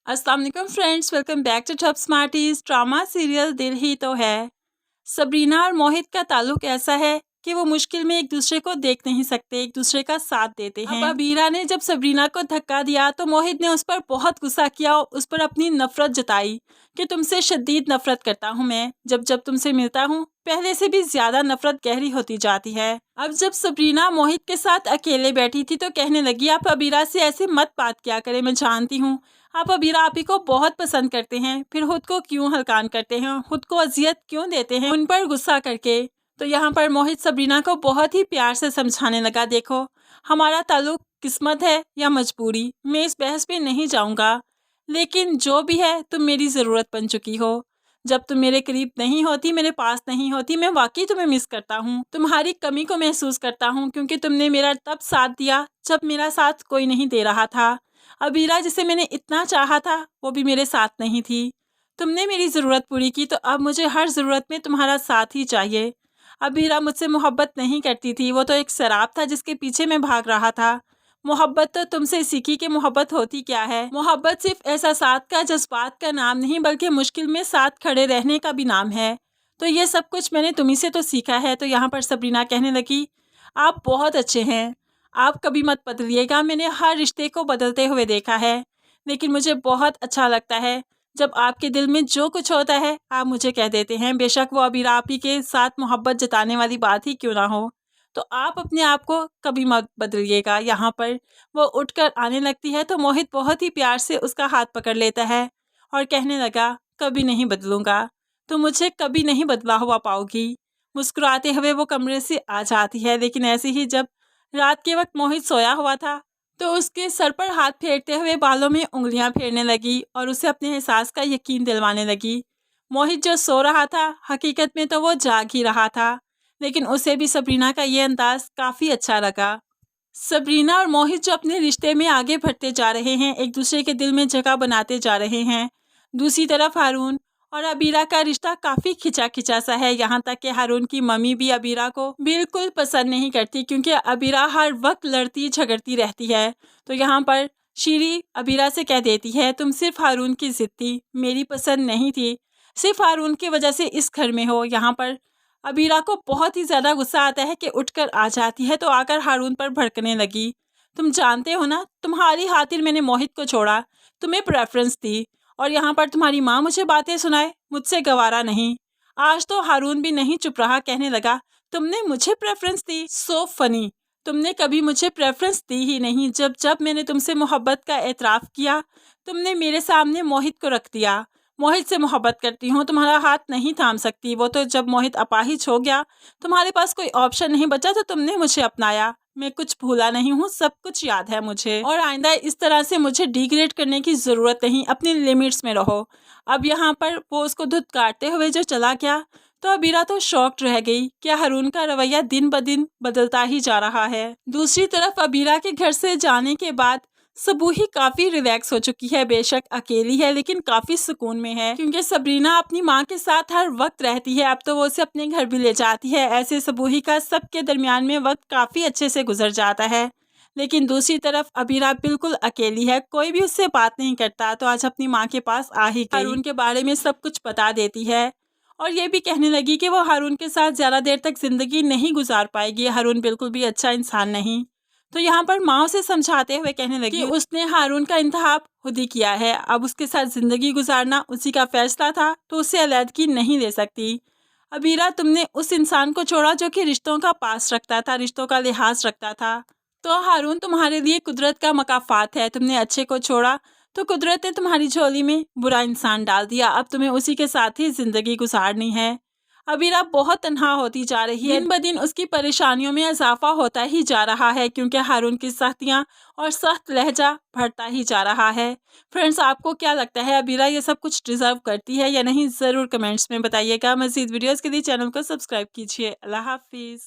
अस्सलाम वालेकुम friends, welcome back to top smarties. Drama serial दिल ही तो है। सबरीना और मोहित का ताल्लुक ऐसा है कि वो मुश्किल में एक दूसरे को देख नहीं सकते, एक दूसरे का साथ देते हैं। अब अबीरा ने जब सबरीना को धक्का दिया तो मोहित ने उस पर बहुत गुस्सा किया और उस पर अपनी नफरत जताई कि तुमसे शदीद नफरत करता हूँ मैं। जब जब तुमसे मिलता हूँ पहले से भी ज्यादा नफरत गहरी होती जाती है। अब जब सबरीना मोहित के साथ अकेले बैठी थी तो कहने लगी, आप अबीरा से ऐसे मत बात किया करें, मैं जानती हूँ आप अबीरा आपी को बहुत पसंद करते हैं, फिर खुद को क्यों हलकान करते हैं, खुद को अजियत क्यों देते हैं उन पर गुस्सा करके। तो यहाँ पर मोहित सबरीना को बहुत ही प्यार से समझाने लगा, देखो हमारा ताल्लुक किस्मत है या मजबूरी, मैं इस बहस पे नहीं जाऊँगा, लेकिन जो भी है तुम मेरी ज़रूरत बन चुकी हो। जब तुम मेरे करीब नहीं होती, मेरे पास नहीं होती, मैं वाकई तुम्हें मिस करता हूँ, तुम्हारी कमी को महसूस करता हूँ, क्योंकि तुमने मेरा तब साथ दिया जब मेरा साथ कोई नहीं दे रहा था। अबीरा जिसे मैंने इतना चाहा था वो भी मेरे साथ नहीं थी। तुमने मेरी ज़रूरत पूरी की तो अब मुझे हर ज़रूरत में तुम्हारा साथ ही चाहिए। अबीरा मुझसे मोहब्बत नहीं करती थी, वो तो एक शराब था जिसके पीछे मैं भाग रहा था। मोहब्बत तो तुमसे सीखी कि मोहब्बत होती क्या है। मोहब्बत सिर्फ एहसासात का, जज्बात का नाम नहीं, बल्कि मुश्किल में साथ खड़े रहने का भी नाम है। तो ये सब कुछ मैंने तुम्ही से तो सीखा है। तो यहाँ पर सबरीना कहने लगी, आप बहुत अच्छे हैं, आप कभी मत बदलिएगा, मैंने हर रिश्ते को बदलते हुए देखा है, लेकिन मुझे बहुत अच्छा लगता है जब आपके दिल में जो कुछ होता है आप मुझे कह देते हैं, बेशक वो अबीरा आपी के साथ मोहब्बत जताने वाली बात ही क्यों ना हो। तो आप अपने आप को कभी मत बदलिएगा। यहाँ पर वो उठकर आने लगती है तो मोहित बहुत ही प्यार से उसका हाथ पकड़ लेता है और कहने लगा, कभी नहीं बदलूंगा, तो मुझे कभी नहीं बदला हुआ पाओगी। मुस्कुराते हुए वो कमरे से आ जाती है, लेकिन ऐसे ही जब रात के वक्त मोहित सोया हुआ था तो उसके सर पर हाथ फेरते हुए बालों में उंगलियां फेरने लगी और उसे अपने एहसास का यकीन दिलवाने लगी। मोहित जो सो रहा था हकीकत में तो वो जाग ही रहा था, लेकिन उसे भी सबरीना का ये अंदाज काफ़ी अच्छा लगा। सबरीना और मोहित जो अपने रिश्ते में आगे बढ़ते जा रहे हैं, एक दूसरे के दिल में जगह बनाते जा रहे हैं। दूसरी तरफ हारून और अबीरा का रिश्ता काफ़ी खिंचा खिंचा सा है। यहाँ तक कि हारून की मम्मी भी अबीरा को बिल्कुल पसंद नहीं करती, क्योंकि अबीरा हर वक्त लड़ती झगड़ती रहती है। तो यहाँ पर शीरी अबीरा से कह देती है, तुम सिर्फ हारून की जिद थी, मेरी पसंद नहीं थी, सिर्फ हारून की वजह से इस घर में हो। यहाँ पर अबीरा को बहुत ही ज़्यादा गुस्सा आता है कि उठकर आ जाती है तो आकर हारून पर भड़कने लगी, तुम जानते हो ना, तुम्हारी खातिर मैंने मोहित को छोड़ा, तुम्हें प्रेफरेंस दी, और यहाँ पर तुम्हारी माँ मुझे बातें सुनाए, मुझसे गवारा नहीं। आज तो हारून भी नहीं चुप रहा, कहने लगा, तुमने मुझे प्रेफरेंस दी, सो फनी, तुमने कभी मुझे प्रेफरेंस दी ही नहीं। जब जब मैंने तुमसे मोहब्बत का एतराफ़ किया तुमने मेरे सामने मोहित को रख दिया। मोहित से मोहब्बत करती हूँ, तुम्हारा हाथ नहीं थाम सकती। वो तो जब मोहित अपाहिज हो गया, तुम्हारे पास कोई ऑप्शन नहीं बचा तो तुमने मुझे अपनाया। मैं कुछ भूला नहीं हूँ, सब कुछ याद है मुझे, और आइंदा इस तरह से मुझे डिग्रेड करने की ज़रूरत नहीं, अपनी लिमिट्स में रहो। अब यहाँ पर वो उसको धुतकारते हुए जो चला गया तो अबीरा तो शॉक्ड रह गई, क्या हारून का रवैया दिन ब दिन बदलता ही जा रहा है। दूसरी तरफ अबीरा के घर से जाने के बाद सबूही काफ़ी रिलैक्स हो चुकी है। बेशक अकेली है लेकिन काफ़ी सुकून में है, क्योंकि सबरीना अपनी माँ के साथ हर वक्त रहती है। अब तो वो उसे अपने घर भी ले जाती है। ऐसे सबूही का सबके दरमियान में वक्त काफ़ी अच्छे से गुजर जाता है। लेकिन दूसरी तरफ अबीरा बिल्कुल अकेली है, कोई भी उससे बात नहीं करता। तो आज अपनी माँ के पास आ ही गई, हारून के बारे में सब कुछ बता देती है और ये भी कहने लगी कि वो हारून के साथ ज़्यादा देर तक ज़िंदगी नहीं गुजार पाएगी, हारून बिल्कुल भी अच्छा इंसान नहीं। तो यहाँ पर माँ उसे समझाते हुए कहने लगी कि उसने हारून का इंतखाब खुद ही किया है, अब उसके साथ ज़िंदगी गुजारना उसी का फैसला था, तो उससे अलहदगी नहीं ले सकती। अबीरा, तुमने उस इंसान को छोड़ा जो कि रिश्तों का पास रखता था, रिश्तों का लिहाज रखता था। तो हारून तुम्हारे लिए कुदरत का मकाफात है, तुमने अच्छे को छोड़ा तो कुदरत ने तुम्हारी झोली में बुरा इंसान डाल दिया। अब तुम्हें उसी के साथ ही ज़िंदगी गुजारनी है। अबीरा बहुत तन्हा होती जा रही है, दिन ब दिन उसकी परेशानियों में इजाफा होता ही जा रहा है, क्योंकि हारून की सख्तियाँ और सख्त लहजा बढ़ता ही जा रहा है। फ्रेंड्स, आपको क्या लगता है, अबीरा ये सब कुछ डिज़र्व करती है या नहीं, ज़रूर कमेंट्स में बताइएगा। मज़ीद वीडियोज़ के लिए चैनल को सब्सक्राइब कीजिए। अल्लाह हाफिज़।